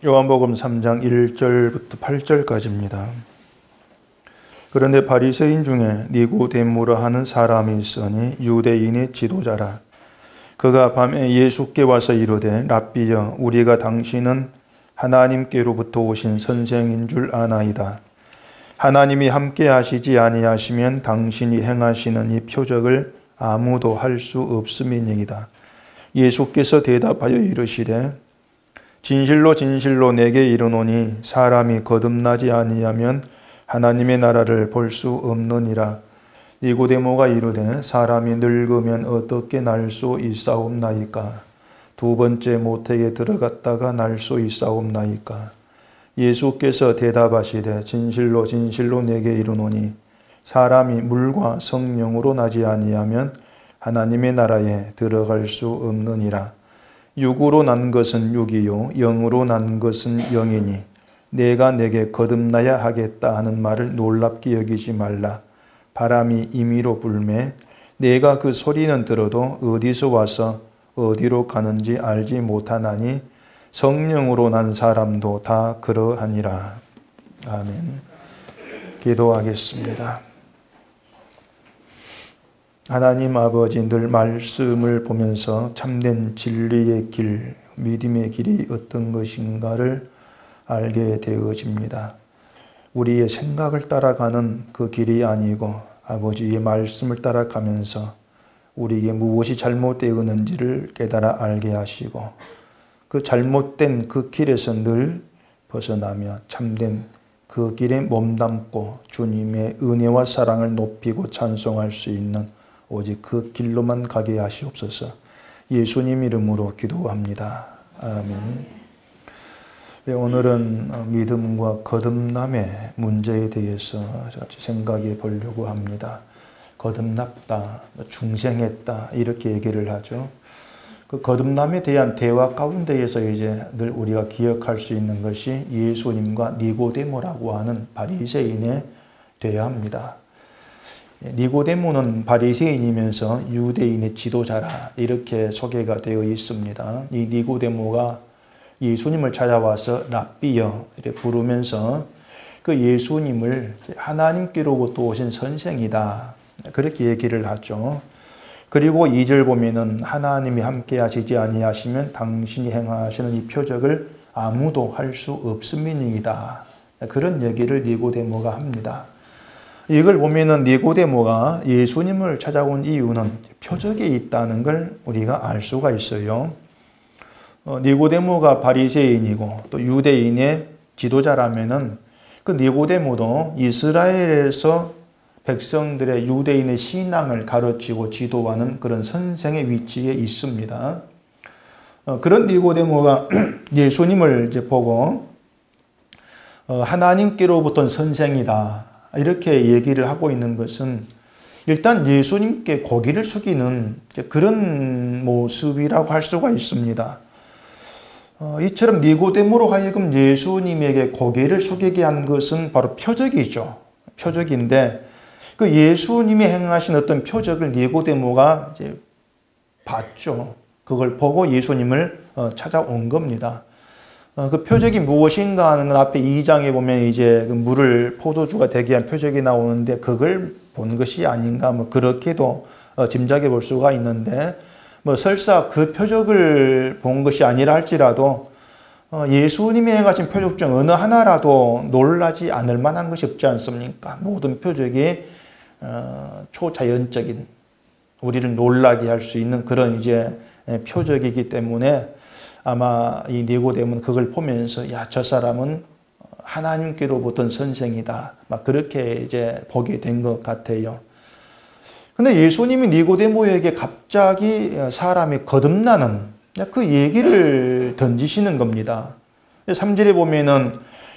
요한복음 3장 1절부터 8절까지입니다. 그런데 바리새인 중에 니고데모라 하는 사람이 있으니 유대인의 지도자라. 그가 밤에 예수께 와서 이르되 랍비여, 우리가 당신은 하나님께로부터 오신 선생인 줄 아나이다. 하나님이 함께 하시지 아니하시면 당신이 행하시는 이 표적을 아무도 할 수 없음이니이다. 예수께서 대답하여 이르시되 진실로 진실로 내게 이르노니 사람이 거듭나지 아니하면 하나님의 나라를 볼 수 없느니라. 니고데모가 이르되 사람이 늙으면 어떻게 날 수 있사옵나이까? 두 번째 모태에 들어갔다가 날 수 있사옵나이까? 예수께서 대답하시되 진실로 진실로 내게 이르노니 사람이 물과 성령으로 나지 아니하면 하나님의 나라에 들어갈 수 없느니라. 육으로 난 것은 육이요 영으로 난 것은 영이니 내가 내게 거듭나야 하겠다 하는 말을 놀랍게 여기지 말라. 바람이 임의로 불매 내가 그 소리는 들어도 어디서 와서 어디로 가는지 알지 못하나니 성령으로 난 사람도 다 그러하니라. 아멘. 기도하겠습니다. 하나님 아버지, 늘 말씀을 보면서 참된 진리의 길, 믿음의 길이 어떤 것인가를 알게 되어집니다. 우리의 생각을 따라가는 그 길이 아니고 아버지의 말씀을 따라가면서 우리에게 무엇이 잘못되었는지를 깨달아 알게 하시고 그 잘못된 그 길에서 늘 벗어나며 참된 그 길에 몸담고 주님의 은혜와 사랑을 높이고 찬송할 수 있는 오직 그 길로만 가게 하시옵소서. 예수님 이름으로 기도합니다. 아멘. 네, 오늘은 믿음과 거듭남의 문제에 대해서 같이 생각해 보려고 합니다. 거듭났다, 중생했다 이렇게 얘기를 하죠. 그 거듭남에 대한 대화 가운데에서 이제 늘 우리가 기억할 수 있는 것이 예수님과 니고데모라고 하는 바리새인의 대화입니다. 니고데모는 바리새인이면서 유대인의 지도자라 이렇게 소개가 되어 있습니다. 이 니고데모가 예수님을 찾아와서 랍비여 이렇게 부르면서 그 예수님을 하나님께로부터 오신 선생이다 그렇게 얘기를 하죠. 그리고 2절 보면은 하나님이 함께 하시지 아니하시면 당신이 행하시는 이 표적을 아무도 할 수 없음이니이다. 그런 얘기를 니고데모가 합니다. 이걸 보면은 니고데모가 예수님을 찾아온 이유는 표적이 있다는 걸 우리가 알 수가 있어요. 니고데모가 바리새인이고 또 유대인의 지도자라면은 그 니고데모도 이스라엘에서 백성들의 유대인의 신앙을 가르치고 지도하는 그런 선생의 위치에 있습니다. 그런 니고데모가 예수님을 이제 보고 하나님께로부터 선생이다 이렇게 얘기를 하고 있는 것은 일단 예수님께 고개를 숙이는 그런 모습이라고 할 수가 있습니다. 이처럼 니고데모로 하여금 예수님에게 고개를 숙이게 한 것은 바로 표적이죠. 표적인데 그 예수님이 행하신 어떤 표적을 니고데모가 이제 봤죠. 그걸 보고 예수님을 찾아온 겁니다. 그 표적이 무엇인가 하는 건 앞에 2장에 보면 이제 그 물을 포도주가 되게 한 표적이 나오는데 그걸 본 것이 아닌가 뭐 그렇게도 짐작해 볼 수가 있는데 뭐 설사 그 표적을 본 것이 아니라 할지라도 예수님이 행하신 표적 중 어느 하나라도 놀라지 않을 만한 것이 없지 않습니까? 모든 표적이 초자연적인 우리를 놀라게 할 수 있는 그런 이제 표적이기 때문에 아마 이 니고데모는 그걸 보면서 야, 저 사람은 하나님께로부터 선생이다. 막 그렇게 이제 보게 된 것 같아요. 근데 예수님이 니고데모에게 갑자기 사람이 거듭나는 그 얘기를 던지시는 겁니다. 3절에 보면은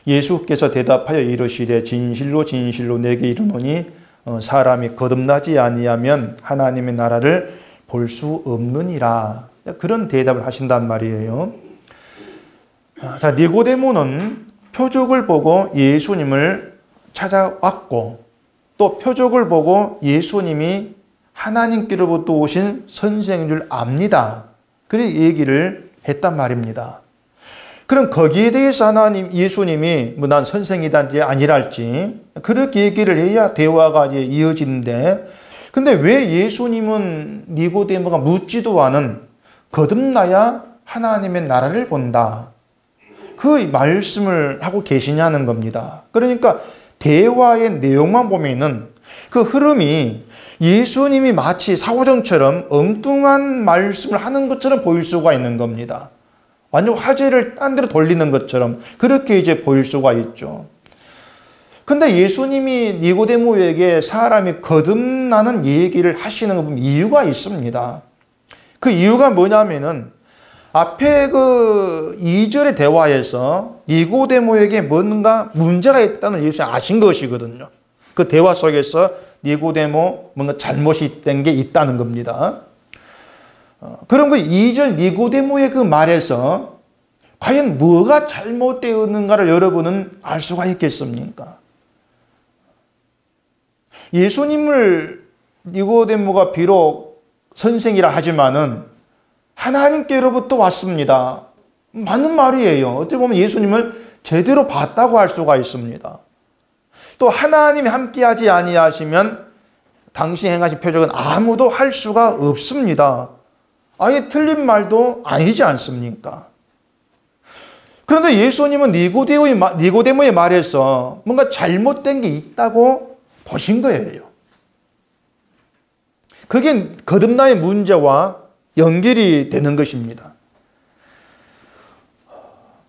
예수께서 대답하여 이르시되 진실로 진실로 내게 이르노니 사람이 거듭나지 아니하면 하나님의 나라를 볼 수 없느니라. 그런 대답을 하신단 말이에요. 자, 니고데모는 표적을 보고 예수님을 찾아왔고 또 표적을 보고 예수님이 하나님께로부터 오신 선생인 줄 압니다. 그렇게 얘기를 했단 말입니다. 그럼 거기에 대해서 예수님이 뭐 난 선생이단지 아니랄지 그렇게 얘기를 해야 대화가 이제 이어지는데, 근데 왜 예수님은 니고데모가 묻지도 않은 거듭나야 하나님의 나라를 본다, 그 말씀을 하고 계시냐는 겁니다. 그러니까 대화의 내용만 보면은 그 흐름이 예수님이 마치 사오정처럼 엉뚱한 말씀을 하는 것처럼 보일 수가 있는 겁니다. 완전 화제를 딴 데로 돌리는 것처럼 그렇게 이제 보일 수가 있죠. 근데 예수님이 니고데모에게 사람이 거듭나는 얘기를 하시는 거 보면 이유가 있습니다. 그 이유가 뭐냐면은 앞에 그 2절의 대화에서 니고데모에게 뭔가 문제가 있다는 예수님이 아신 것이거든요. 그 대화 속에서 니고데모 뭔가 잘못이 된 게 있다는 겁니다. 그럼 그 2절 니고데모의 그 말에서 과연 뭐가 잘못되었는가를 여러분은 알 수가 있겠습니까? 예수님을 니고데모가 비록 선생이라 하지만은 하나님께로부터 왔습니다. 맞는 말이에요. 어떻게 보면 예수님을 제대로 봤다고 할 수가 있습니다. 또 하나님이 함께하지 아니하시면 당신이 행하신 표적은 아무도 할 수가 없습니다. 아예 틀린 말도 아니지 않습니까? 그런데 예수님은 니고데모의 말에서 뭔가 잘못된 게 있다고 보신 거예요. 그게 거듭남의 문제와 연결이 되는 것입니다.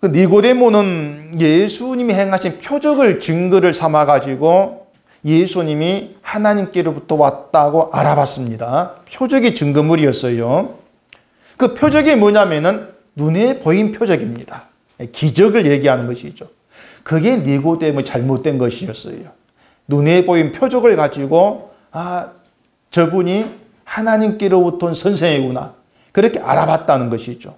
니고데모는 예수님이 행하신 표적을 증거를 삼아가지고 예수님이 하나님께로부터 왔다고 알아봤습니다. 표적이 증거물이었어요. 그 표적이 뭐냐면은 눈에 보인 표적입니다. 기적을 얘기하는 것이죠. 그게 니고데모의 잘못된 것이었어요. 눈에 보인 표적을 가지고 저분이 하나님께로부터 온 선생이구나, 그렇게 알아봤다는 것이죠.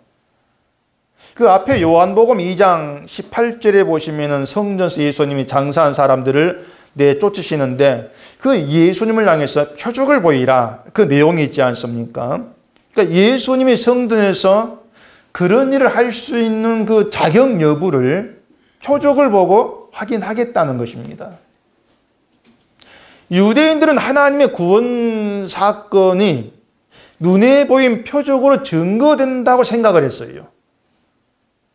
그 앞에 요한복음 2장 18절에 보시면은 성전에서 예수님이 장사한 사람들을 내쫓으시는데 그 예수님을 향해서 표적을 보이라, 그 내용이 있지 않습니까? 그러니까 예수님이 성전에서 그런 일을 할 수 있는 그 자격 여부를 표적을 보고 확인하겠다는 것입니다. 유대인들은 하나님의 구원 사건이 눈에 보인 표적으로 증거된다고 생각을 했어요.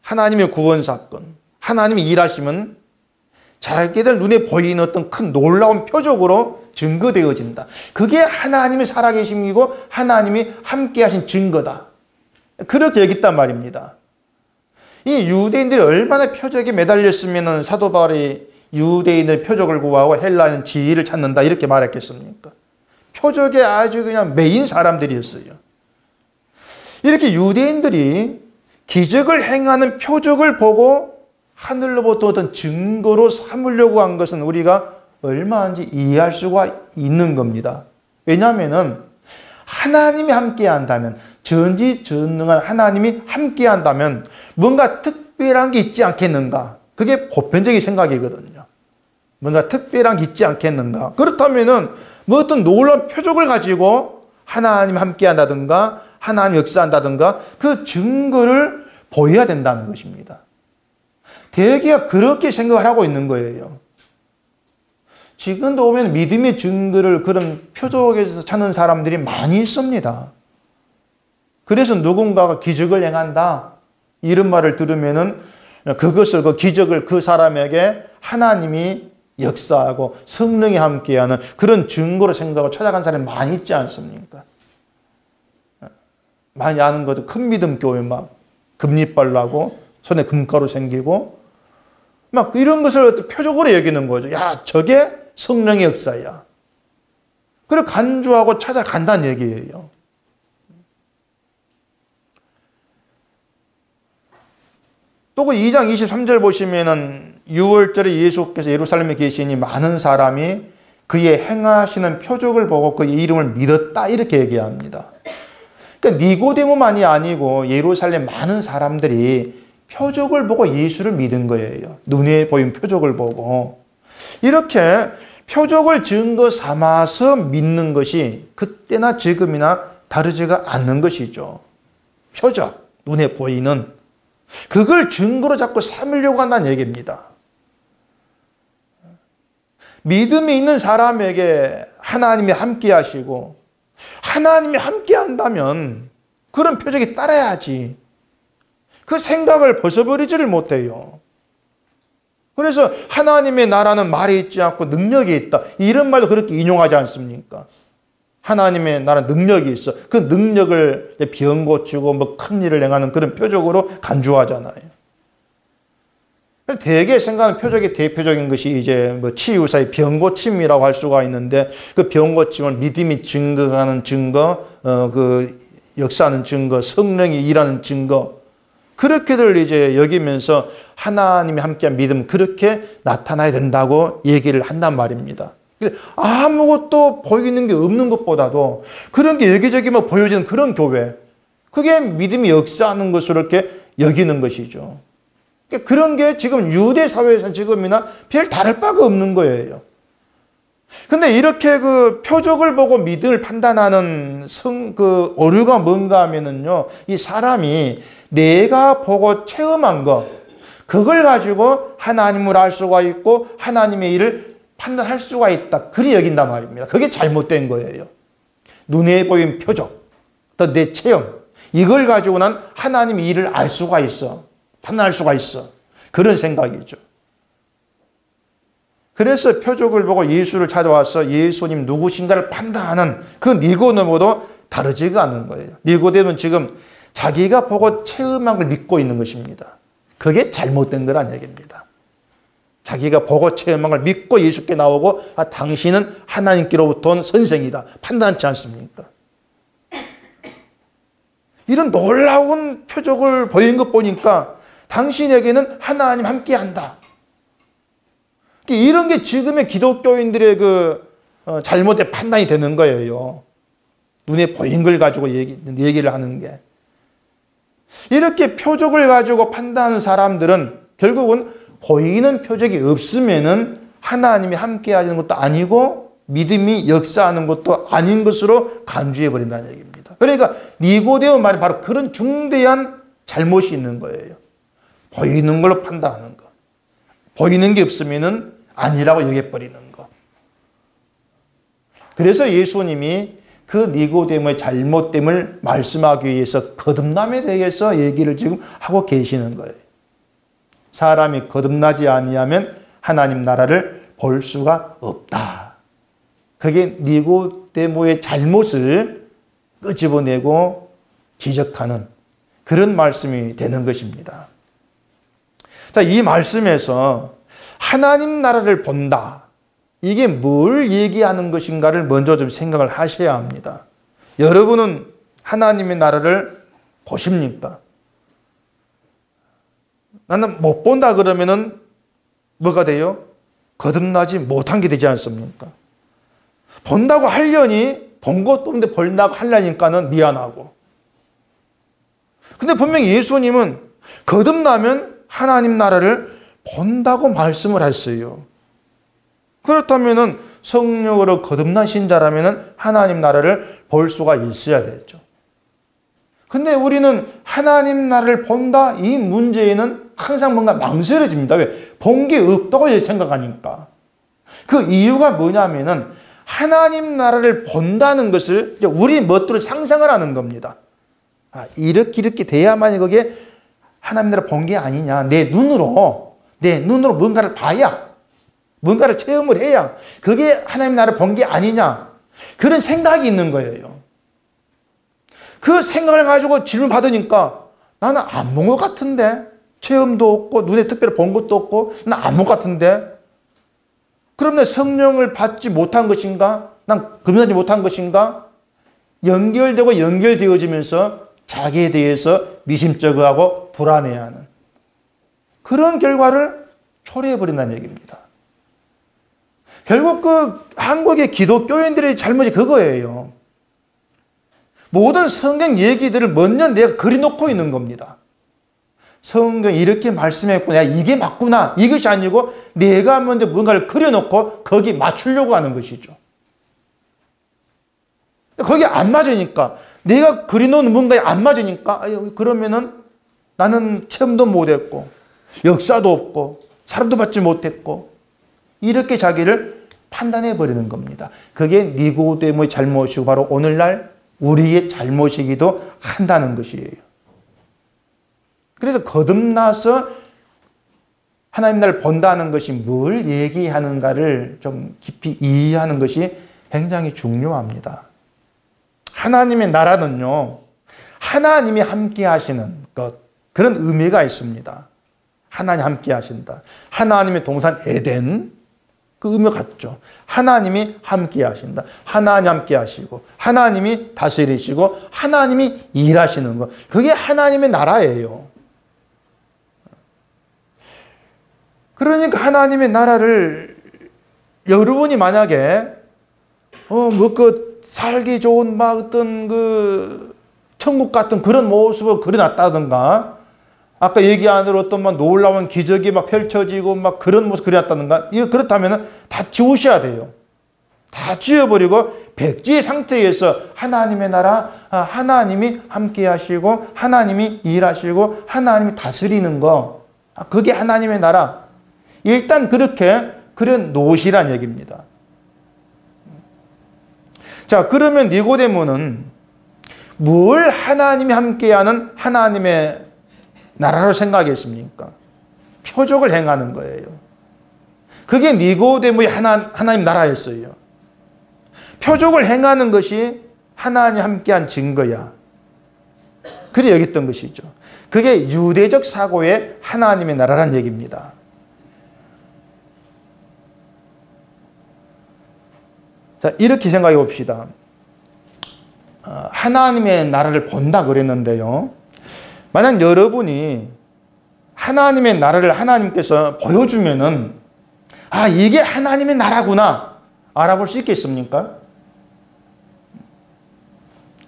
하나님의 구원 사건, 하나님이 일하시면 자기들 눈에 보이는 어떤 큰 놀라운 표적으로 증거되어진다. 그게 하나님의 살아계심이고 하나님이 함께하신 증거다. 그렇게 여겼단 말입니다. 이 유대인들이 얼마나 표적에 매달렸으면 사도 바울이 유대인의 표적을 구하고 헬라인 지혜를 찾는다 이렇게 말했겠습니까? 표적에 아주 그냥 메인 사람들이었어요. 이렇게 유대인들이 기적을 행하는 표적을 보고 하늘로부터 어떤 증거로 삼으려고 한 것은 우리가 얼마인지 이해할 수가 있는 겁니다. 왜냐하면 하나님이 함께한다면, 전지전능한 하나님이 함께한다면 뭔가 특별한 게 있지 않겠는가? 그게 보편적인 생각이거든요. 뭔가 특별한 게 있지 않겠는가? 그렇다면은 뭐 어떤 놀라운 표적을 가지고 하나님 함께한다든가 하나님 역사한다든가 그 증거를 보여야 된다는 것입니다. 대개가 그렇게 생각을 하고 있는 거예요. 지금도 보면 믿음의 증거를 그런 표적에서 찾는 사람들이 많이 있습니다. 그래서 누군가가 기적을 행한다 이런 말을 들으면은 그것을, 그 기적을 그 사람에게 하나님이 역사하고 성령이 함께하는 그런 증거로 생각하고 찾아간 사람이 많이 있지 않습니까? 많이 아는 거죠. 큰 믿음 교회 막 금리빨 나고 손에 금가루 생기고 막 이런 것을 표적으로 여기는 거죠. 야, 저게 성령의 역사야. 그래 간주하고 찾아간다는 얘기예요. 또 그 2장 23절 보시면은 6월절에 예수께서 예루살렘에 계시니 많은 사람이 그의 행하시는 표적을 보고 그의 이름을 믿었다 이렇게 얘기합니다. 그러니까 니고데모만이 아니고 예루살렘 많은 사람들이 표적을 보고 예수를 믿은 거예요. 눈에 보인 표적을 보고. 이렇게 표적을 증거 삼아서 믿는 것이 그때나 지금이나 다르지가 않는 것이죠. 표적, 눈에 보이는. 그걸 증거로 자꾸 삼으려고 한다는 얘기입니다. 믿음이 있는 사람에게 하나님이 함께 하시고 하나님이 함께 한다면 그런 표적이 따라야지. 그 생각을 벗어버리지를 못해요. 그래서 하나님의 나라는 말이 있지 않고 능력이 있다. 이런 말도 그렇게 인용하지 않습니까? 하나님의 나라 능력이 있어. 그 능력을 병 고치고 뭐 큰 일을 행하는 그런 표적으로 간주하잖아요. 대개 생각하는 표적의 대표적인 것이 이제 뭐 치유사의 병 고침이라고 할 수가 있는데 그 병 고침을 믿음이 증거하는 증거, 그 역사하는 증거, 성령이 일하는 증거 그렇게들 이제 여기면서 하나님이 함께한 믿음 그렇게 나타나야 된다고 얘기를 한단 말입니다. 아무것도 보이는 게 없는 것보다도 그런 게 여기저기 뭐 보여지는 그런 교회 그게 믿음이 역사하는 것으로 이렇게 여기는 것이죠. 그런 게 지금 유대 사회에서는 지금이나 별 다를 바가 없는 거예요. 근데 이렇게 그 표적을 보고 믿음을 판단하는 그 오류가 뭔가 하면은요, 이 사람이 내가 보고 체험한 거, 그걸 가지고 하나님을 알 수가 있고 하나님의 일을 판단할 수가 있다. 그리 여긴단 말입니다. 그게 잘못된 거예요. 눈에 보이는 표적, 또 내 체험, 이걸 가지고 난 하나님의 일을 알 수가 있어. 판단할 수가 있어. 그런 생각이죠. 그래서 표적을 보고 예수를 찾아와서 예수님 누구신가를 판단하는 그 니고데모도 다르지가 않은 거예요. 니고데모는 지금 자기가 보고 체험한 걸 믿고 있는 것입니다. 그게 잘못된 거란 얘기입니다. 자기가 보고 체험한 걸 믿고 예수께 나오고 당신은 하나님께로부터 온 선생이다. 판단하지 않습니까? 이런 놀라운 표적을 보인 것 보니까 당신에게는 하나님 함께한다. 이런 게 지금의 기독교인들의 그 잘못된 판단이 되는 거예요. 눈에 보인 걸 가지고 얘기를 하는 게. 이렇게 표적을 가지고 판단하는 사람들은 결국은 보이는 표적이 없으면은 하나님이 함께 하는 것도 아니고 믿음이 역사하는 것도 아닌 것으로 간주해 버린다는 얘기입니다. 그러니까 니고데모 말이 바로 그런 중대한 잘못이 있는 거예요. 보이는 걸로 판단하는 거. 보이는 게 없으면은 아니라고 여겨버리는 거. 그래서 예수님이 그 니고데모의 잘못됨을 말씀하기 위해서 거듭남에 대해서 얘기를 지금 하고 계시는 거예요. 사람이 거듭나지 아니하면 하나님 나라를 볼 수가 없다. 그게 니고데모의 잘못을 끄집어내고 지적하는 그런 말씀이 되는 것입니다. 자, 이 말씀에서 하나님 나라를 본다. 이게 뭘 얘기하는 것인가를 먼저 좀 생각을 하셔야 합니다. 여러분은 하나님의 나라를 보십니까? 나는 못 본다 그러면은 뭐가 돼요? 거듭나지 못한 게 되지 않습니까? 본다고 하려니 본 것도 없는데 본다고 하려니까는 미안하고. 근데 분명히 예수님은 거듭나면 하나님 나라를 본다고 말씀을 했어요. 그렇다면은 성령으로 거듭나신 자라면은 하나님 나라를 볼 수가 있어야 되죠. 근데 우리는 하나님 나라를 본다 이 문제에는 항상 뭔가 망설여집니다. 왜? 본 게 없다고 생각하니까. 그 이유가 뭐냐면은 하나님 나라를 본다는 것을 이제 우리 멋대로 상상을 하는 겁니다. 이렇게 돼야만이 그게 하나님 나라 본 게 아니냐. 내 눈으로 뭔가를 봐야, 뭔가를 체험을 해야 그게 하나님 나라를 본 게 아니냐. 그런 생각이 있는 거예요. 그 생각을 가지고 질문 받으니까 나는 안 본 것 같은데, 체험도 없고 눈에 특별히 본 것도 없고 난 안 본 것 같은데, 그럼 내 성령을 받지 못한 것인가? 난 거듭나지 못한 것인가? 연결되고 연결되어지면서 자기에 대해서 미심쩍어하고 불안해하는 그런 결과를 초래해버린다는 얘기입니다. 결국 그 한국의 기독교인들의 잘못이 그거예요. 모든 성경 얘기들을 먼저 내가 그려놓고 있는 겁니다. 성경이 이렇게 말씀했고 내가 이게 맞구나, 이것이 아니고 내가 먼저 뭔가를 그려놓고 거기 맞추려고 하는 것이죠. 거기 안 맞으니까, 내가 그려놓은 뭔가에 안 맞으니까 그러면은 나는 체험도 못했고 역사도 없고 사람도 받지 못했고 이렇게 자기를 판단해 버리는 겁니다. 그게 니고데모의 잘못이고 바로 오늘날 우리의 잘못이기도 한다는 것이에요. 그래서 거듭나서 하나님 나라를 본다는 것이 뭘 얘기하는가를 좀 깊이 이해하는 것이 굉장히 중요합니다. 하나님의 나라는요, 하나님이 함께 하시는 것, 그런 의미가 있습니다. 하나님 함께 하신다. 하나님의 동산 에덴, 그 의미가 같죠. 하나님이 함께 하신다. 하나님 함께 하시고, 하나님이 다스리시고, 하나님이 일하시는 것. 그게 하나님의 나라예요. 그러니까 하나님의 나라를 여러분이 만약에 살기 좋은 막 어떤 그 천국 같은 그런 모습을 그려놨다든가, 아까 얘기한 대로 어떤 막 놀라운 기적이 막 펼쳐지고 막 그런 모습 그려놨다든가, 그렇다면 다 지우셔야 돼요. 다 지워버리고 백지의 상태에서 하나님의 나라, 하나님이 함께 하시고, 하나님이 일하시고, 하나님이 다스리는 거, 그게 하나님의 나라. 일단 그렇게 그려 놓으시란 얘기입니다. 자, 그러면 니고데모는 뭘 하나님이 함께하는 하나님의 나라로 생각했습니까? 표적을 행하는 거예요. 그게 니고데모의 하나님 나라였어요. 표적을 행하는 것이 하나님 함께한 증거야. 그래 여겼던 것이죠. 그게 유대적 사고의 하나님의 나라란 얘기입니다. 자, 이렇게 생각해 봅시다. 하나님의 나라를 본다 그랬는데요. 만약 여러분이 하나님의 나라를 하나님께서 보여주면은, 이게 하나님의 나라구나 알아볼 수 있겠습니까?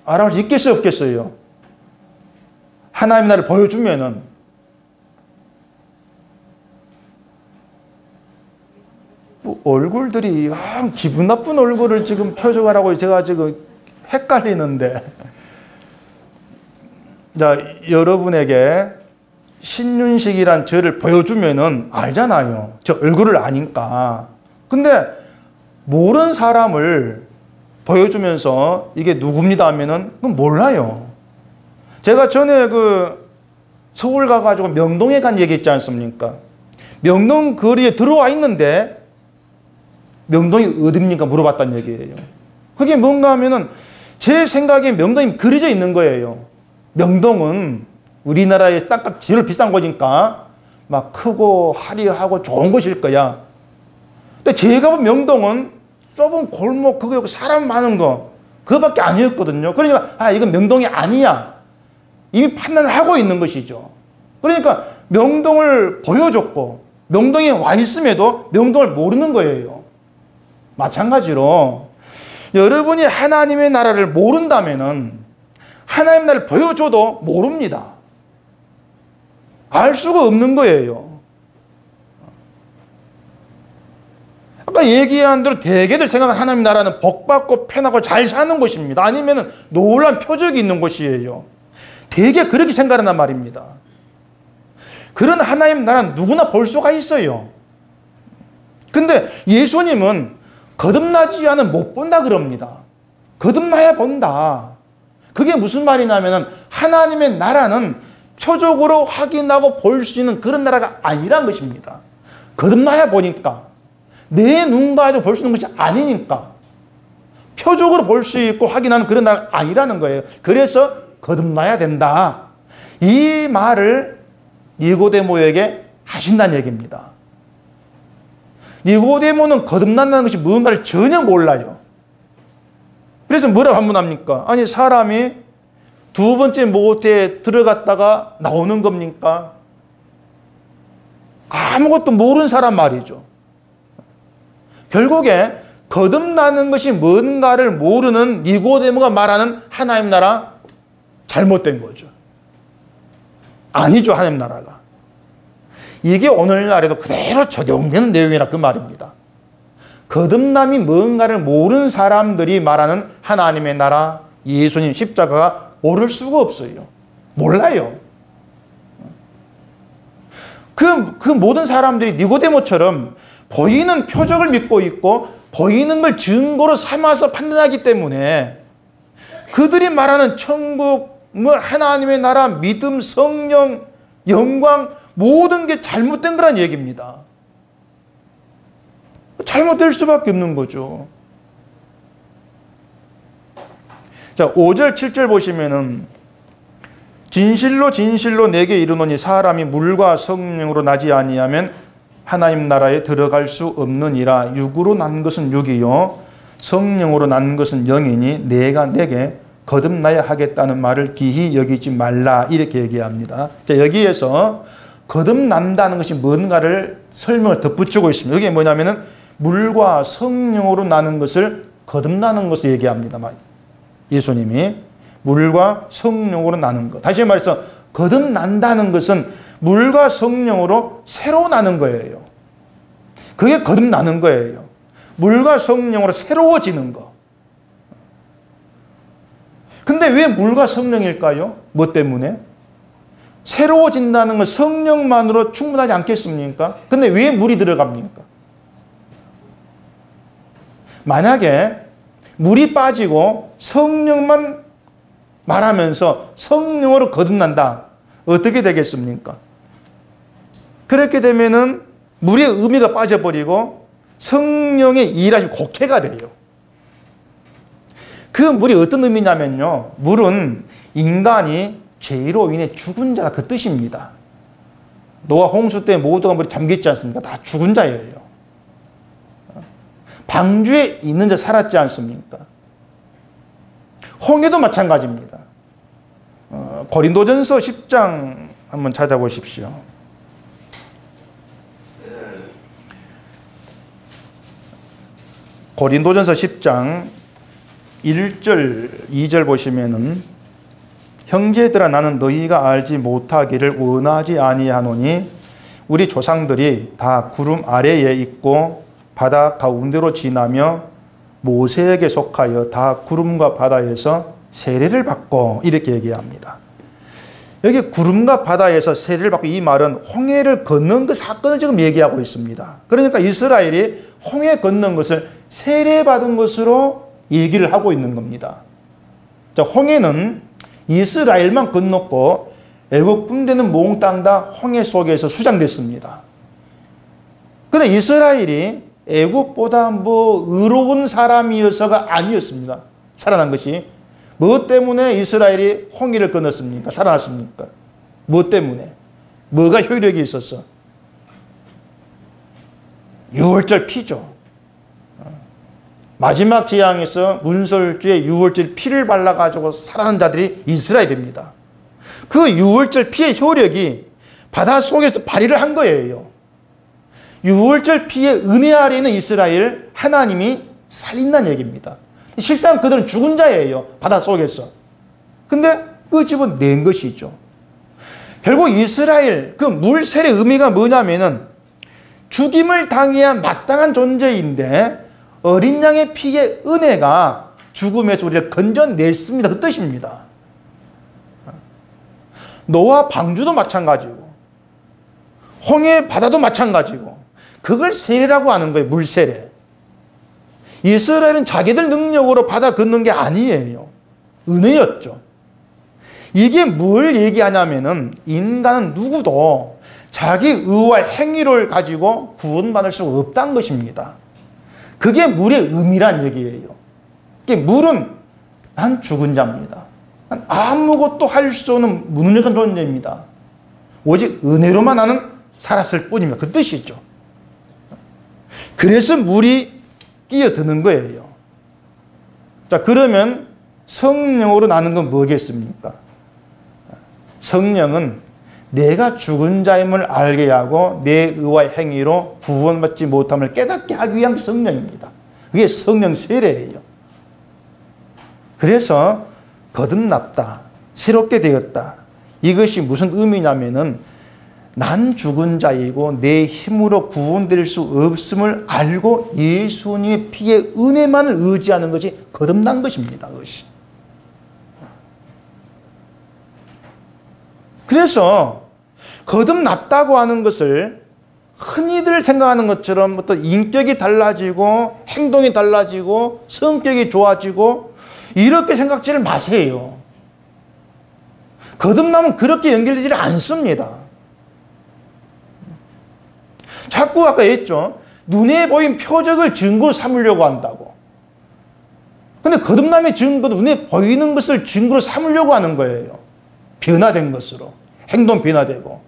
알아볼 수 있겠어요, 없겠어요? 하나님의 나라를 보여주면은. 얼굴들이 기분 나쁜 얼굴을 지금 표정하라고 제가 지금 헷갈리는데. 자, 여러분에게 신윤식이란 저를 보여주면은 알잖아요. 저 얼굴을 아니까. 근데 모르는 사람을 보여주면서 이게 누굽니다 하면은 몰라요. 제가 전에 서울 가가지고 명동에 간 얘기 있지 않습니까? 명동 거리에 들어와 있는데 명동이 어딥니까? 물어봤다는 얘기예요. 그게 뭔가 하면은 제 생각에 명동이 그려져 있는 거예요. 명동은 우리나라의 땅값 제일 비싼 거니까 막 크고 화려하고 좋은 곳일 거야. 근데 제가 본 명동은 좁은 골목, 그거 사람 많은 거, 그거밖에 아니었거든요. 그러니까 이건 명동이 아니야. 이미 판단을 하고 있는 것이죠. 그러니까 명동을 보여줬고 명동에 와 있음에도 명동을 모르는 거예요. 마찬가지로 여러분이 하나님의 나라를 모른다면은 하나님의 나라를 보여줘도 모릅니다. 알 수가 없는 거예요. 아까 얘기한 대로 대개들 생각하는 하나님의 나라는 복받고 편하고 잘 사는 곳입니다. 아니면 놀라운 표적이 있는 곳이에요. 대개 그렇게 생각한단 말입니다. 그런 하나님의 나라는 누구나 볼 수가 있어요. 근데 예수님은 거듭나지 않으면 못 본다 그럽니다. 거듭나야 본다. 그게 무슨 말이냐면 하나님의 나라는 표적으로 확인하고 볼 수 있는 그런 나라가 아니란 것입니다. 거듭나야 보니까. 내 눈과 가지고 볼 수 있는 것이 아니니까. 표적으로 볼 수 있고 확인하는 그런 나라가 아니라는 거예요. 그래서 거듭나야 된다. 이 말을 니고데모에게 하신다는 얘기입니다. 니고데모는 거듭난다는 것이 무언가를 전혀 몰라요. 그래서 뭐라고 반문합니까? 아니, 사람이 두 번째 모태에 들어갔다가 나오는 겁니까? 아무것도 모르는 사람 말이죠. 결국에 거듭나는 것이 뭔가를 모르는 니고데모가 말하는 하나님 나라 잘못된 거죠. 아니죠, 하나님 나라가. 이게 오늘날에도 그대로 적용되는 내용이라 그 말입니다. 거듭남이 뭔가를 모르는 사람들이 말하는 하나님의 나라, 예수님 십자가가 옳을 수가 없어요. 몰라요. 그 모든 사람들이 니고데모처럼 보이는 표적을 믿고 있고 보이는 걸 증거로 삼아서 판단하기 때문에 그들이 말하는 천국, 하나님의 나라, 믿음, 성령, 영광 모든 게 잘못된 거란 얘기입니다. 잘못될 수밖에 없는 거죠. 자, 5절, 7절 보시면은 진실로 진실로 내게 이르노니 사람이 물과 성령으로 나지 아니하면 하나님 나라에 들어갈 수 없느니라. 육으로 난 것은 육이요 성령으로 난 것은 영이니 내가 내게 거듭나야 하겠다는 말을 기히 여기지 말라. 이렇게 얘기합니다. 자, 여기에서 거듭난다는 것이 뭔가를 설명을 덧붙이고 있습니다. 이게 뭐냐면은 물과 성령으로 나는 것을 거듭나는 것을 얘기합니다. 예수님이 물과 성령으로 나는 것. 다시 말해서 거듭난다는 것은 물과 성령으로 새로 나는 거예요. 그게 거듭나는 거예요. 물과 성령으로 새로워지는 거. 근데 왜 물과 성령일까요? 뭐 때문에? 새로워진다는 건 성령만으로 충분하지 않겠습니까? 근데 왜 물이 들어갑니까? 만약에 물이 빠지고 성령만 말하면서 성령으로 거듭난다. 어떻게 되겠습니까? 그렇게 되면은 물의 의미가 빠져버리고 성령의 일하심이 곡해가 돼요. 그 물이 어떤 의미냐면요. 물은 인간이 죄로 인해 죽은 자가 그 뜻입니다. 노아 홍수 때 모두가 물에 잠겼지 않습니까? 다 죽은 자예요. 방주에 있는 자 살았지 않습니까? 홍해도 마찬가지입니다. 고린도전서 10장 한번 찾아보십시오. 고린도전서 10장 1절, 2절 보시면은 형제들아 나는 너희가 알지 못하기를 원하지 아니하노니 우리 조상들이 다 구름 아래에 있고 바다 가운데로 지나며 모세에게 속하여 다 구름과 바다에서 세례를 받고 이렇게 얘기합니다. 여기 구름과 바다에서 세례를 받고 이 말은 홍해를 건넌 그 사건을 지금 얘기하고 있습니다. 그러니까 이스라엘이 홍해 건넌 것을 세례받은 것으로 얘기를 하고 있는 겁니다. 자, 홍해는 이스라엘만 건넜고 애국 군대는 몽땅 다 홍해 속에서 수장됐습니다. 그런데 이스라엘이 애국보다 의로운 사람이어서가 아니었습니다. 살아난 것이. 무엇 때문에 이스라엘이 홍해를 건넜습니까? 살아났습니까? 무엇 때문에? 뭐가 효력이 있었어? 유월절 피죠. 마지막 재앙에서 문설주에 유월절 피를 발라가지고 살아난 자들이 이스라엘입니다. 그 유월절 피의 효력이 바닷속에서 발휘를 한 거예요. 유월절 피의 은혜 아래 있는 이스라엘 하나님이 살린다는 얘기입니다. 실상 그들은 죽은 자예요. 바닷속에서. 근데 끄집어낸 것이죠. 결국 이스라엘 그 물세례의 의미가 뭐냐면은 죽임을 당해야 마땅한 존재인데 어린 양의 피의 은혜가 죽음에서 우리를 건져냈습니다. 그 뜻입니다. 노아 방주도 마찬가지고 홍해 바다도 마찬가지고 그걸 세례라고 하는 거예요. 물세례. 이스라엘은 자기들 능력으로 바다 건넌 게 아니에요. 은혜였죠. 이게 뭘 얘기하냐면은 인간은 누구도 자기 의와 행위를 가지고 구원받을 수 없다는 것입니다. 그게 물의 의미란 얘기예요. 물은 난 죽은 자입니다. 난 아무것도 할 수 없는 무능력한 존재입니다. 오직 은혜로만 나는 살았을 뿐입니다. 그 뜻이죠. 그래서 물이 끼어드는 거예요. 자, 그러면 성령으로 나는 건 뭐겠습니까? 성령은 내가 죽은 자임을 알게 하고 내 의와 행위로 구원받지 못함을 깨닫게 하기 위한 성령입니다. 그게 성령 세례예요. 그래서 거듭났다, 새롭게 되었다. 이것이 무슨 의미냐면은 난 죽은 자이고 내 힘으로 구원될 수 없음을 알고 예수님의 피의 은혜만을 의지하는 것이 거듭난 것입니다. 그것이. 그래서 거듭났다고 하는 것을 흔히들 생각하는 것처럼 어떤 인격이 달라지고 행동이 달라지고 성격이 좋아지고 이렇게 생각지를 마세요. 거듭남은 그렇게 연결되지 않습니다. 자꾸 아까 했죠. 눈에 보인 표적을 증거로 삼으려고 한다고. 근데 거듭남의 증거도 눈에 보이는 것을 증거로 삼으려고 하는 거예요. 변화된 것으로. 행동 변화되고.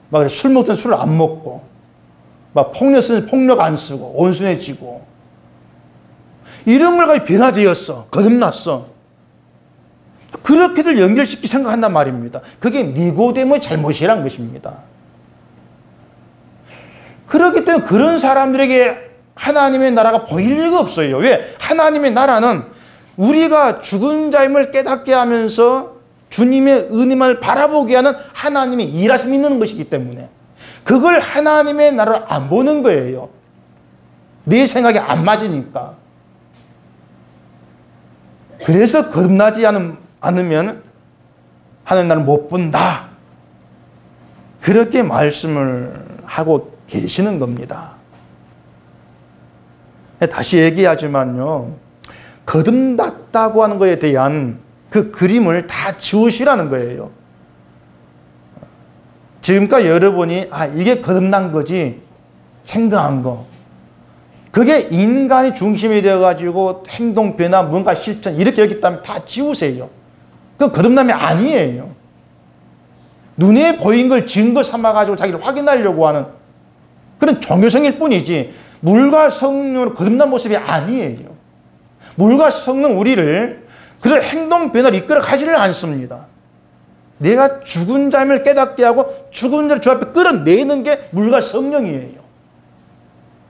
막 술 먹던 술을 안 먹고. 막 폭력 쓰는 폭력 안 쓰고. 온순해지고. 이런 걸 가지고 변화되었어. 거듭났어. 그렇게들 연결시키 생각한단 말입니다. 그게 니고데모의 잘못이란 것입니다. 그렇기 때문에 그런 사람들에게 하나님의 나라가 보일 리가 없어요. 왜? 하나님의 나라는 우리가 죽은 자임을 깨닫게 하면서 주님의 은혜만을 바라보게 하는 하나님의 일하심이 있는 것이기 때문에 그걸 하나님의 나라를 안 보는 거예요. 내 생각에 안 맞으니까. 그래서 거듭나지 않으면 하나님 나라를 못 본다. 그렇게 말씀을 하고 계시는 겁니다. 다시 얘기하지만요. 거듭났다고 하는 것에 대한 그 그림을 다 지우시라는 거예요. 지금까지 여러분이 이게 거듭난 거지 생각한 거. 그게 인간이 중심이 되어가지고 행동 변화, 뭔가 실천 이렇게 여겼다면 다 지우세요. 그건 거듭남이 아니에요. 눈에 보인 걸 증거 삼아가지고 자기를 확인하려고 하는 그런 종교성일 뿐이지 물과 성령으로 거듭난 모습이 아니에요. 물과 성령 우리를 그런 행동 변화를 이끌어 가지를 않습니다. 내가 죽은 자임을 깨닫게 하고 죽은 자를 주 앞에 끌어내는 게 물과 성령이에요.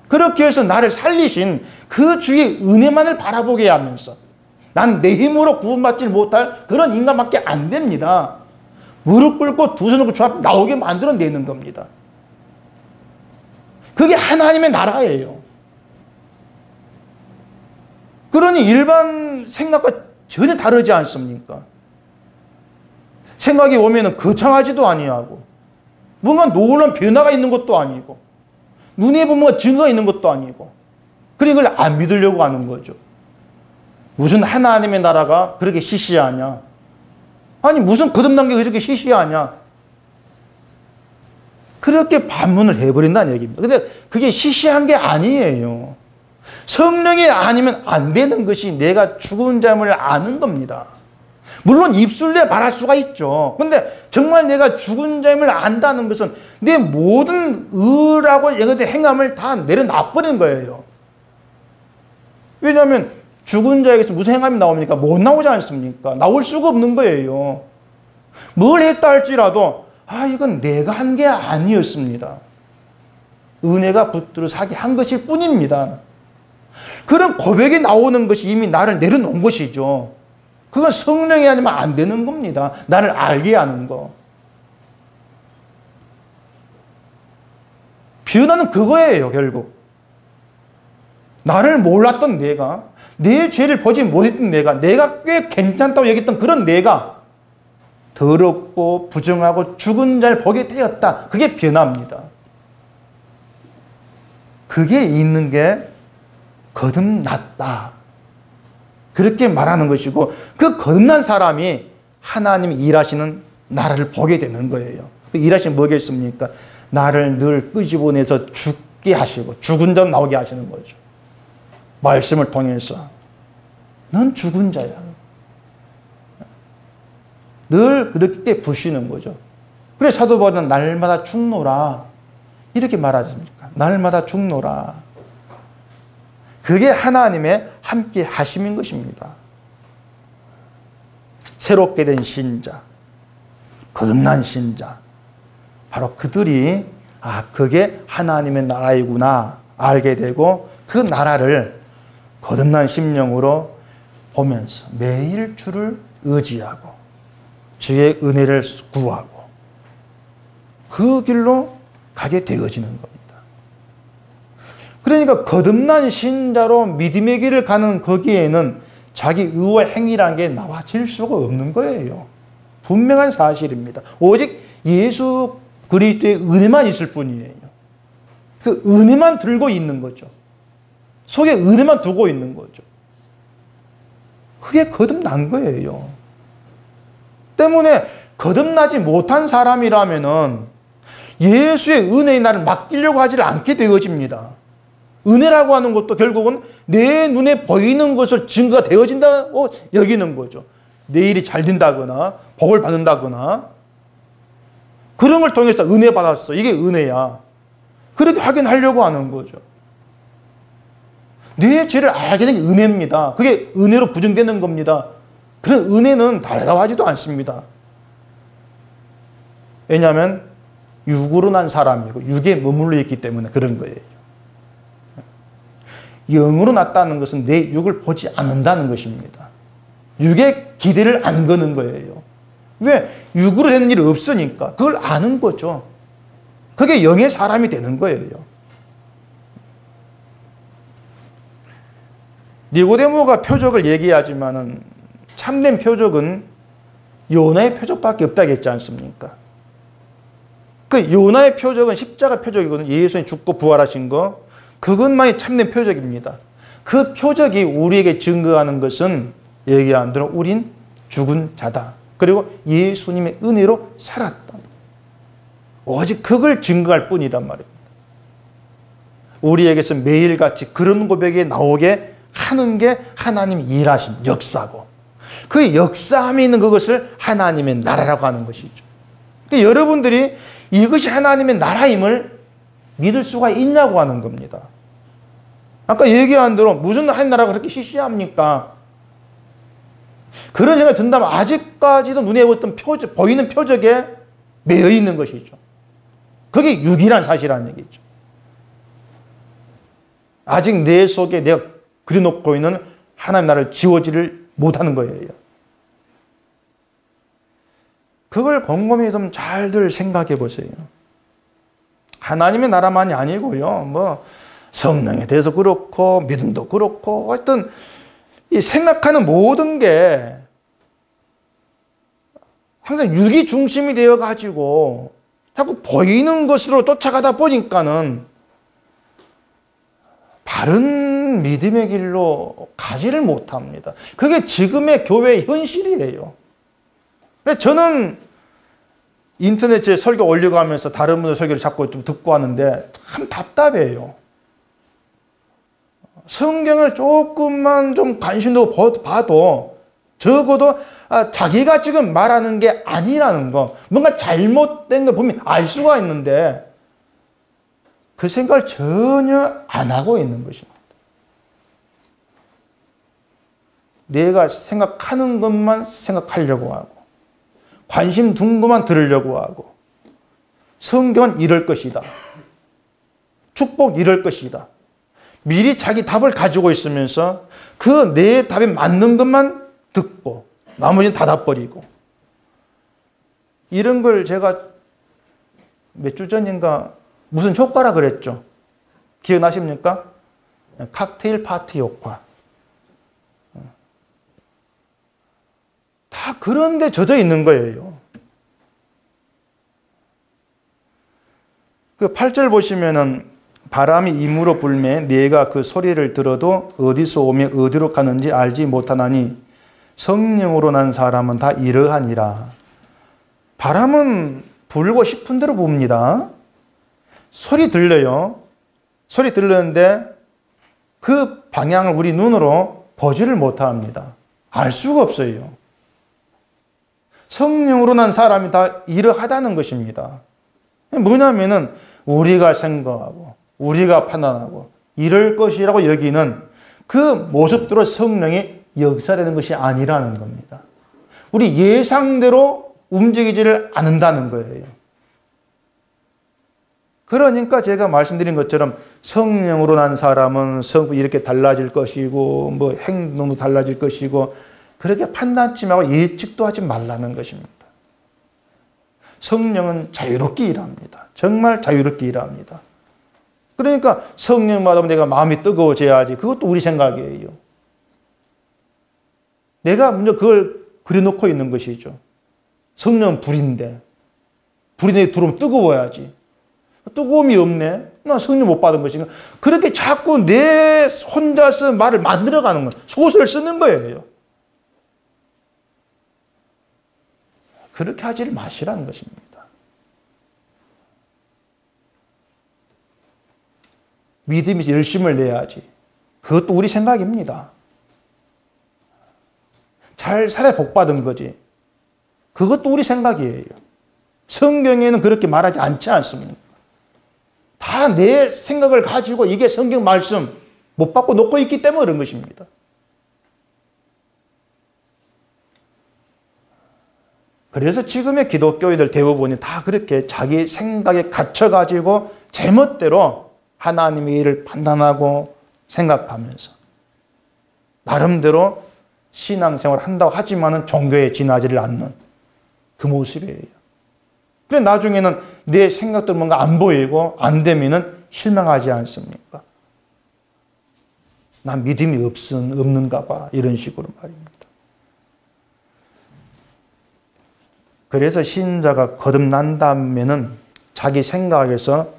그렇게 해서 나를 살리신 그 주의 은혜만을 바라보게 하면서 난 내 힘으로 구원받지 못할 그런 인간밖에 안 됩니다. 무릎 꿇고 두 손 놓고 주 앞에 나오게 만들어내는 겁니다. 그게 하나님의 나라예요. 그러니 일반 생각과 전혀 다르지 않습니까? 생각이 오면은 거창하지도 아니하고 뭔가 놀라운 변화가 있는 것도 아니고 눈에 보면 증거가 있는 것도 아니고 그리고 그걸 안 믿으려고 하는 거죠. 무슨 하나님의 나라가 그렇게 시시하냐? 아니 무슨 거듭난 게 그렇게 시시하냐? 그렇게 반문을 해버린다는 얘기입니다. 근데 그게 시시한 게 아니에요. 성령이 아니면 안 되는 것이 내가 죽은 자임을 아는 겁니다. 물론 입술로 말할 수가 있죠. 근데 정말 내가 죽은 자임을 안다는 것은 내 모든 의라고 얘기된 행함을 다 내려놔버리는 거예요. 왜냐하면 죽은 자에게서 무슨 행함이 나옵니까? 못 나오지 않습니까? 나올 수가 없는 거예요. 뭘 했다 할지라도 이건 내가 한 게 아니었습니다. 은혜가 붙들어 사게 한 것일 뿐입니다. 그런 고백이 나오는 것이 이미 나를 내려놓은 것이죠. 그건 성령이 아니면 안 되는 겁니다. 나를 알게 하는 거. 변화는 그거예요, 결국. 나를 몰랐던 내가, 내 죄를 보지 못했던 내가 꽤 괜찮다고 얘기했던 그런 내가 더럽고 부정하고 죽은 자를 보게 되었다. 그게 변화입니다. 그게 있는 게 거듭났다. 그렇게 말하는 것이고 그 거듭난 사람이 하나님이 일하시는 나라를 보게 되는 거예요. 그 일하시는 뭐겠습니까? 나를 늘 끄집어내서 죽게 하시고 죽은 자 나오게 하시는 거죠. 말씀을 통해서 넌 죽은 자야. 늘 그렇게 부시는 거죠. 그래서 사도 바울은 날마다 죽노라 이렇게 말하지 않습니까? 날마다 죽노라. 그게 하나님의 함께 하심인 것입니다. 새롭게 된 신자, 거듭난 신자, 바로 그들이 그게 하나님의 나라이구나 알게 되고 그 나라를 거듭난 심령으로 보면서 매일 주를 의지하고 주의 은혜를 구하고 그 길로 가게 되어지는 겁니다. 그러니까 거듭난 신자로 믿음의 길을 가는 거기에는 자기 의와 행위라는 게 나와질 수가 없는 거예요. 분명한 사실입니다. 오직 예수 그리스도의 은혜만 있을 뿐이에요. 그 은혜만 들고 있는 거죠. 속에 은혜만 두고 있는 거죠. 그게 거듭난 거예요. 때문에 거듭나지 못한 사람이라면은 예수의 은혜의 나를 맡기려고 하지 않게 되어집니다. 은혜라고 하는 것도 결국은 내 눈에 보이는 것을 증거가 되어진다고 여기는 거죠. 내 일이 잘 된다거나 복을 받는다거나 그런 걸 통해서 은혜 받았어. 이게 은혜야. 그렇게 확인하려고 하는 거죠. 내 죄를 알게 된 게 은혜입니다. 그게 은혜로 부정되는 겁니다. 그런 은혜는 달가워하지도 않습니다. 왜냐하면 육으로 난 사람이고 육에 머물러 있기 때문에 그런 거예요. 영으로 났다는 것은 내 육을 보지 않는다는 것입니다. 육에 기대를 안 거는 거예요. 왜? 육으로 되는 일이 없으니까. 그걸 아는 거죠. 그게 영의 사람이 되는 거예요. 니고데모가 표적을 얘기하지만은 참된 표적은 요나의 표적밖에 없다고 했지 않습니까? 그 요나의 표적은 십자가 표적이거든요. 예수님이 죽고 부활하신 거. 그것만이 참된 표적입니다. 그 표적이 우리에게 증거하는 것은 얘기한 대로 우린 죽은 자다. 그리고 예수님의 은혜로 살았다. 오직 그걸 증거할 뿐이란 말입니다. 우리에게서 매일같이 그런 고백이 나오게 하는 게 하나님의 일하신 역사고 그 역사함이 있는 그것을 하나님의 나라라고 하는 것이죠. 그러니까 여러분들이 이것이 하나님의 나라임을 믿을 수가 있냐고 하는 겁니다. 아까 얘기한 대로 무슨 하나님 나라가 그렇게 시시합니까? 그런 생각이 든다면 아직까지도 눈에 보이는 표적에 매여 있는 것이죠. 그게 유일한 사실이라는 얘기죠. 아직 내 속에 내가 그려놓고 있는 하나님 나라를 지워지를 못하는 거예요. 그걸 곰곰이 좀 잘들 생각해 보세요. 하나님의 나라만이 아니고요. 뭐 성령에 대해서 그렇고 믿음도 그렇고 하여튼 이 생각하는 모든 게 항상 육이 중심이 되어 가지고 자꾸 보이는 것으로 쫓아가다 보니까는 바른 믿음의 길로 가지를 못합니다. 그게 지금의 교회의 현실이에요. 그래서 저는 인터넷에 설교 올려가면서 다른 분들 설교를 자꾸 좀 듣고 하는데 참 답답해요. 성경을 조금만 좀 관심 두고 봐도 적어도 자기가 지금 말하는 게 아니라는 거, 뭔가 잘못된 걸 보면 알 수가 있는데 그 생각을 전혀 안 하고 있는 것입니다. 내가 생각하는 것만 생각하려고 하고 관심 둔 것만 들으려고 하고 성경은 이럴 것이다. 축복 이럴 것이다. 미리 자기 답을 가지고 있으면서 그 내 답에 맞는 것만 듣고 나머지는 닫아버리고 이런 걸 제가 몇 주 전인가 무슨 효과라 그랬죠? 기억나십니까? 칵테일 파티 효과. 다 그런 데 젖어 있는 거예요. 그 8절 보시면은 바람이 임으로 불매 네가 그 소리를 들어도 어디서 오며 어디로 가는지 알지 못하나니 성령으로 난 사람은 다 이러하니라. 바람은 불고 싶은 대로 붑니다. 소리 들려요. 소리 들렸는데 그 방향을 우리 눈으로 보지를 못합니다. 알 수가 없어요. 성령으로 난 사람이 다 이러하다는 것입니다. 뭐냐면은 우리가 생각하고 우리가 판단하고 이럴 것이라고 여기는 그 모습대로 성령이 역사되는 것이 아니라는 겁니다. 우리 예상대로 움직이지를 않는다는 거예요. 그러니까 제가 말씀드린 것처럼 성령으로 난 사람은 성품이 이렇게 달라질 것이고 뭐 행동도 달라질 것이고 그렇게 판단치하고 예측도 하지 말라는 것입니다. 성령은 자유롭게 일합니다. 정말 자유롭게 일합니다. 그러니까 성령 받으면 내가 마음이 뜨거워져야지. 그것도 우리 생각이에요. 내가 먼저 그걸 그려놓고 있는 것이죠. 성령은 불인데 불이 내 들어오면 뜨거워야지. 뜨거움이 없네. 나 성령 못 받은 것인가. 그렇게 자꾸 내 혼자서 말을 만들어가는 거예요. 소설을 쓰는 거예요. 그렇게 하지를 마시라는 것입니다. 믿음이 열심을 내야지. 그것도 우리 생각입니다. 잘 살아야 복 받은 거지. 그것도 우리 생각이에요. 성경에는 그렇게 말하지 않지 않습니까? 다 내 생각을 가지고 이게 성경 말씀 못 받고 놓고 있기 때문에 그런 것입니다. 그래서 지금의 기독교인들 대부분이 다 그렇게 자기 생각에 갇혀가지고 제멋대로 하나님의 일을 판단하고 생각하면서 나름대로 신앙생활을 한다고 하지만은 종교에 지나지를 않는 그 모습이에요. 그래 나중에는 내 생각들 뭔가 안 보이고 안 되면은 실망하지 않습니까? 난 믿음이 없는가 봐. 이런 식으로 말입니다. 그래서 신자가 거듭난 다음에는 자기 생각에서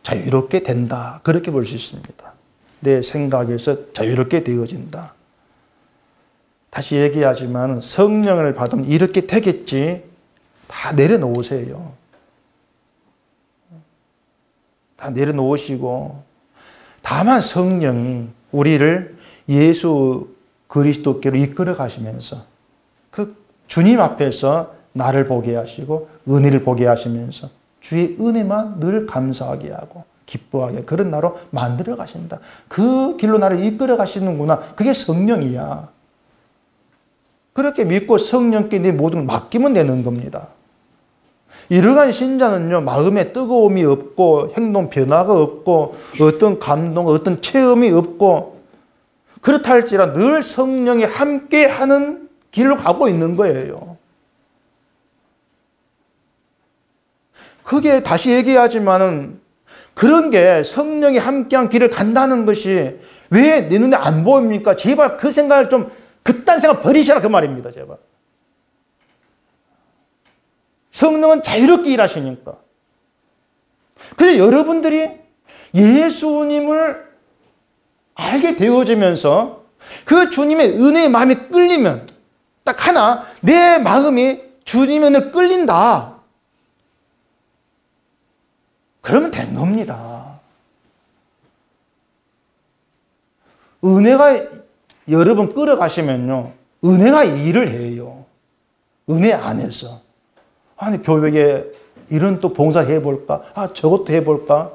자유롭게 된다. 그렇게 볼 수 있습니다. 내 생각에서 자유롭게 되어진다. 다시 얘기하지만 성령을 받으면 이렇게 되겠지. 다 내려놓으세요. 다 내려놓으시고 다만 성령이 우리를 예수 그리스도께로 이끌어 가시면서 그 주님 앞에서 나를 보게 하시고 은혜를 보게 하시면서 주의 은혜만 늘 감사하게 하고 기뻐하게 그런 나로 만들어 가신다. 그 길로 나를 이끌어 가시는구나. 그게 성령이야. 그렇게 믿고 성령께 네 모든 걸 맡기면 되는 겁니다. 이러한 신자는요, 마음에 뜨거움이 없고 행동 변화가 없고 어떤 감동, 어떤 체험이 없고 그렇다 할지라 늘 성령이 함께하는 길로 가고 있는 거예요. 그게 다시 얘기하지만은 그런 게 성령이 함께한 길을 간다는 것이 왜 내 눈에 안 보입니까? 제발 그 생각을 좀 그딴 생각 버리시라 그 말입니다. 제발. 성령은 자유롭게 일하시니까. 그래서 여러분들이 예수님을 알게 되어지면서 그 주님의 은혜의 마음이 끌리면 딱 하나 내 마음이 주님의 은혜를 끌린다. 그러면 된 겁니다. 은혜가 여러 번 끌어가시면요. 은혜가 일을 해요. 은혜 안에서. 아니 교회에 이런 또 봉사 해볼까? 아 저것도 해볼까?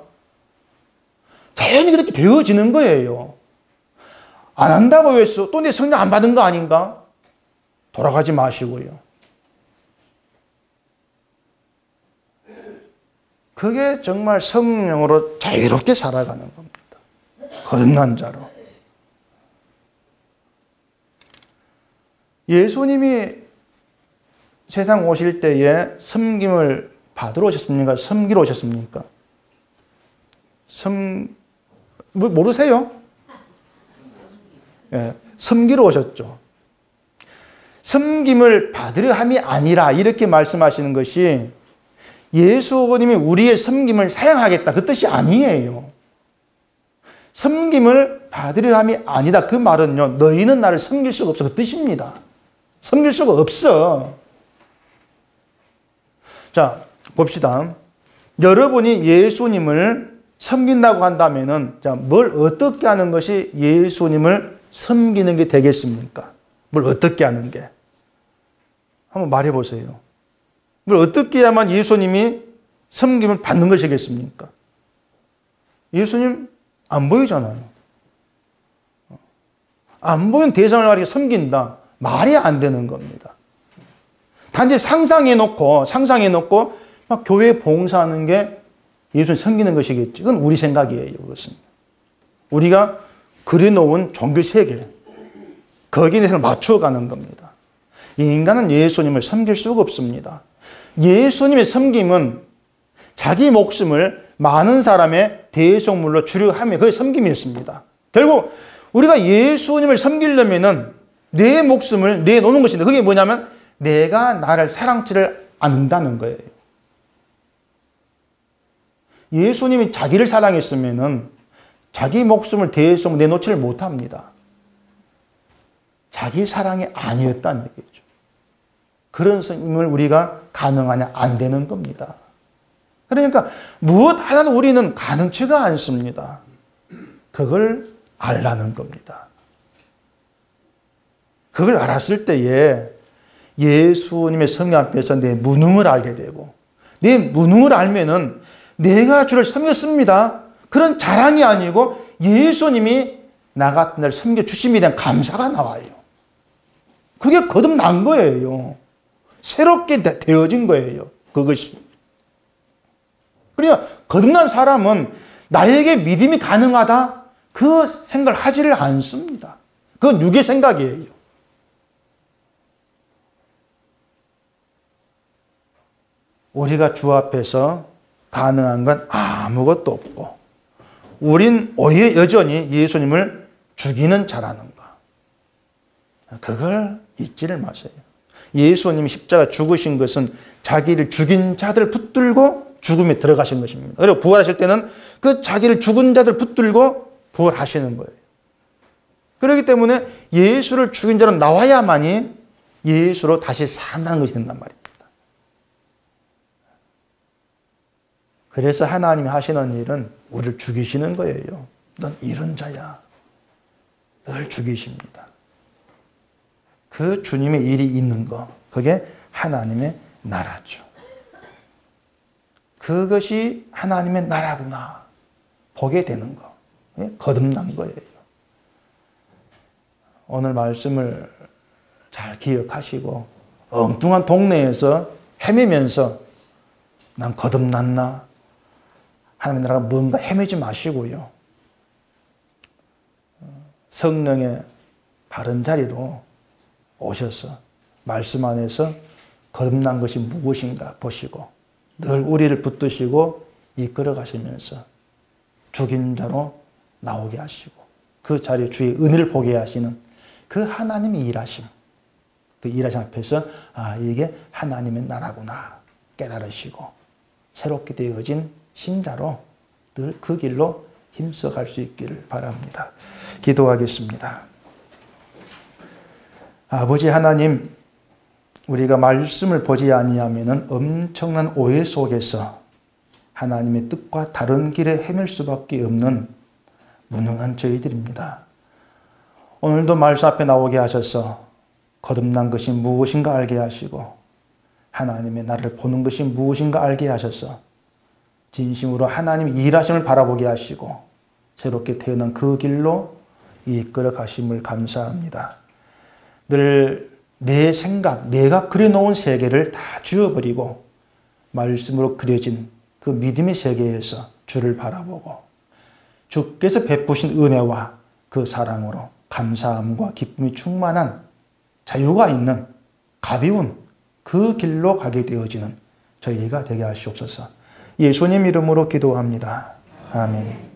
자연히 그렇게 되어지는 거예요. 안 한다고 해서 또 내 성령 안 받은 거 아닌가? 돌아가지 마시고요. 그게 정말 성령으로 자유롭게 살아가는 겁니다. 거듭난 자로. 예수님이 세상 오실 때에 섬김을 받으러 오셨습니까? 섬기러 오셨습니까? 모르세요? 예, 섬기러 오셨죠. 섬김을 받으려 함이 아니라 이렇게 말씀하시는 것이 예수님이 우리의 섬김을 사양하겠다 그 뜻이 아니에요. 섬김을 받으려 함이 아니다. 그 말은요. 너희는 나를 섬길 수가 없어 그 뜻입니다. 섬길 수가 없어. 자, 봅시다. 여러분이 예수님을 섬긴다고 한다면은 자, 뭘 어떻게 하는 것이 예수님을 섬기는 게 되겠습니까? 뭘 어떻게 하는 게? 한번 말해 보세요. 뭘 어떻게 해야만 예수님이 섬김을 받는 것이겠습니까? 예수님 안 보이잖아요. 안 보이는 대상을 가지고 섬긴다. 말이 안 되는 겁니다. 단지 상상해놓고 막 교회 봉사하는 게 예수님 섬기는 것이겠지. 그건 우리 생각이에요. 그것은. 우리가 그려놓은 종교 세계 거기에 대해서 맞춰가는 겁니다. 이 인간은 예수님을 섬길 수가 없습니다. 예수님의 섬김은 자기 목숨을 많은 사람의 대속물로 주려 하며 그게 섬김이었습니다. 결국 우리가 예수님을 섬기려면은 내 목숨을 내놓는 것인데 그게 뭐냐면 내가 나를 사랑치를 않는다는 거예요. 예수님이 자기를 사랑했으면은 자기 목숨을 대속으로 내놓지를 못합니다. 자기 사랑이 아니었다는 얘기죠. 그런 삶을 우리가 가능하냐? 안 되는 겁니다. 그러니까 무엇 하나도 우리는 가능치가 않습니다. 그걸 알라는 겁니다. 그걸 알았을 때에 예수님의 성령 앞에서 내 무능을 알게 되고, 내 무능을 알면은 내가 주를 섬겼습니다. 그런 자랑이 아니고 예수님이 나 같은 날 섬겨주심에 대한 감사가 나와요. 그게 거듭난 거예요. 새롭게 되어진 거예요. 그것이. 그러니까 거듭난 사람은 나에게 믿음이 가능하다? 그 생각을 하지를 않습니다. 그건 육의 생각이에요. 우리가 주 앞에서 가능한 건 아무것도 없고, 우린 오히려 여전히 예수님을 죽이는 자라는 거. 그걸 잊지를 마세요. 예수님이 십자가 죽으신 것은 자기를 죽인 자들을 붙들고 죽음에 들어가신 것입니다. 그리고 부활하실 때는 그 자기를 죽은 자들을 붙들고 부활하시는 거예요. 그렇기 때문에 예수를 죽인 자로 나와야만이 예수로 다시 산다는 것이 된단 말입니다. 그래서 하나님이 하시는 일은 우리를 죽이시는 거예요. 넌 이런 자야. 늘 죽이십니다. 그 주님의 일이 있는 거, 그게 하나님의 나라죠. 그것이 하나님의 나라구나 보게 되는 거. 거듭난 거예요. 오늘 말씀을 잘 기억하시고 엉뚱한 동네에서 헤매면서 난 거듭났나? 하나님의 나라가 뭔가 헤매지 마시고요. 성령의 바른 자리로 오셔서 말씀 안에서 거듭난 것이 무엇인가 보시고 늘 우리를 붙드시고 이끌어 가시면서 죽인 자로 나오게 하시고 그 자리에 주의 은혜를 보게 하시는 그 하나님의 일하심, 그 일하심 앞에서 이게 하나님의 나라구나 깨달으시고 새롭게 되어진 신자로 늘 그 길로 힘써갈 수 있기를 바랍니다. 기도하겠습니다. 아버지 하나님, 우리가 말씀을 보지 아니하면 엄청난 오해 속에서 하나님의 뜻과 다른 길에 헤맬 수밖에 없는 무능한 저희들입니다. 오늘도 말씀 앞에 나오게 하셔서 거듭난 것이 무엇인가 알게 하시고 하나님의 나를 보는 것이 무엇인가 알게 하셔서 진심으로 하나님의 일하심을 바라보게 하시고 새롭게 태어난 그 길로 이끌어 가심을 감사합니다. 늘 내 생각, 내가 그려놓은 세계를 다 지워버리고 말씀으로 그려진 그 믿음의 세계에서 주를 바라보고 주께서 베푸신 은혜와 그 사랑으로 감사함과 기쁨이 충만한 자유가 있는 가벼운 그 길로 가게 되어지는 저희가 되게 하시옵소서. 예수님 이름으로 기도합니다. 아멘.